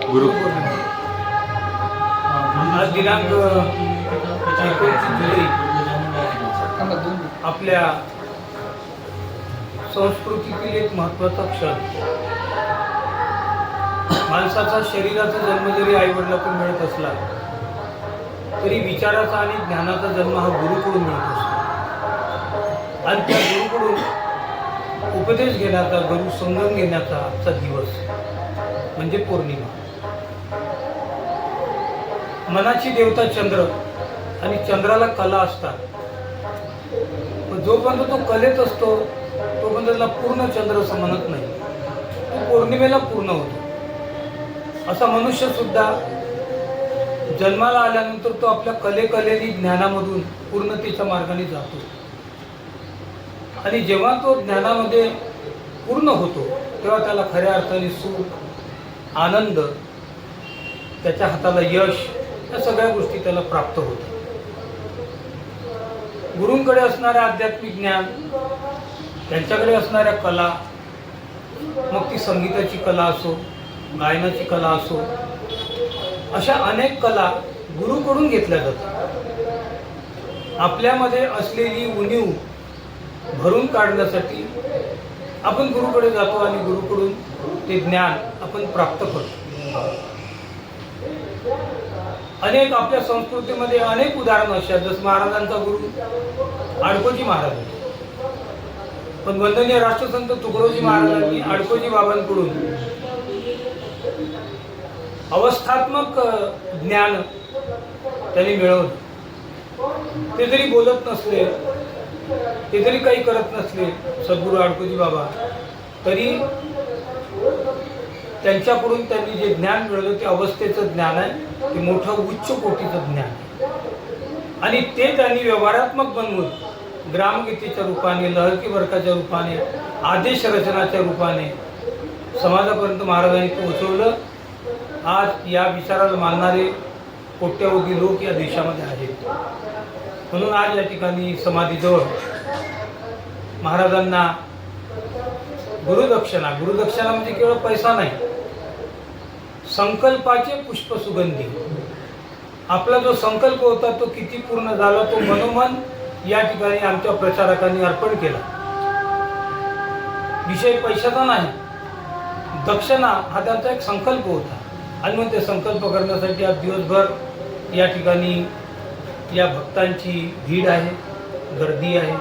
गुरुपौर्णिमा आज दिनांक 29 जुलै आपल्या संस्कृतीतील एक महत्त्वाचा क्षण. माणसाचा शरीराचा जन्म जरी आईवडिलांकडून मिळत असला तरी विचाराचा आणि ज्ञानाचा जन्म हा गुरुकडून मिळत असतो. आणि त्या गुरुकडून उपदेश घेण्याचा, गुरु संगम घेण्याचा आजचा दिवस म्हणजे पौर्णिमा. मनाची देवता चंद्र आणि चंद्राला कला असतात. जोपर्यंत तो कलेत असतो तोपर्यंत त्याला पूर्ण चंद्र असं म्हणत नाही, तो पौर्णिमेला पूर्ण होतो. असा मनुष्य सुद्धा जन्माला आल्यानंतर तो आपल्या कलेनी ज्ञानामधून पूर्णतेच्या मार्गाने जातो. आणि जेव्हा तो ज्ञानामध्ये पूर्ण होतो तेव्हा त्याला खऱ्या अर्थाने सुख, आनंद, त्याच्या हाताला यश, या सगळ्या गोष्टी त्याला प्राप्त होतात. गुरूंकडे असणाऱ्या आध्यात्मिक ज्ञान, त्यांच्याकडे असणाऱ्या कला, मग ती संगीताची कला असो, गायनाची कला असो, अशा अनेक कला गुरुकडून घेतल्या जातात. आपल्यामध्ये असलेली उणीव भरून काढण्यासाठी आपण गुरुकडे जातो आणि गुरुकडून ते ज्ञान आपण प्राप्त करतो. अनेक आपल्या संस्कृतीमध्ये अनेक उदाहरणं अशी आहेत. जसं महाराजांचा गुरु आडकोजी महाराज, पण वंदनीय राष्ट्रसंत तुकडोजी महाराजांनी आडकोजी बाबांकडून अवस्थात्मक ज्ञान त्यांनी मिळवलं. ते जरी बोलत नसले, ते जरी काही करत नसले सद्गुरू आडकोजी बाबा, तरी त्यांच्याकडून त्यांनी जे ज्ञान मिळवलं ते अवस्थेचं ज्ञान आहे, ते मोठं उच्च कोटीचं ज्ञान आहे. आणि ते त्यांनी व्यवहारात्मक बनवून ग्रामगीतेच्या रूपाने, लहरकी वर्गाच्या रूपाने, आदेश रचनाच्या रूपाने समाजापर्यंत महाराजांनी पोहोचवलं. आज या विचाराला मानणारे कोट्यावधी लोक या देशामध्ये आहेत. म्हणून आज या ठिकाणी समाधीजवळ महाराजांना गुरुदक्षिणा म्हणजे केवळ पैसा नाही, संकल्पाचे पुष्प सुगंधी. आपला जो संकल्प होता तो किती पूर्ण झाला तो मनोमन या ठिकाणी आमच्या प्रचारकांनी अर्पण केला. विषय पैशाचा नाही, दक्षिणा हा त्यांचा एक संकल्प होता. आणि मग ते संकल्प करण्यासाठी आज दिवसभर या ठिकाणी या भक्तांची भीड आहे, गर्दी आहे.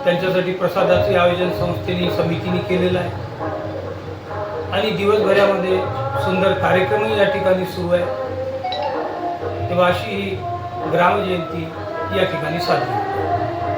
त्यांच्यासाठी प्रसादाचे आयोजन संस्थेने, समितीने केलेलं आहे. आणि दिवसभरामध्ये सुंदर कार्यक्रमही या ठिकाणी सुरू आहे. तेव्हा अशी ही ग्रामजयंती या ठिकाणी साजरी होते.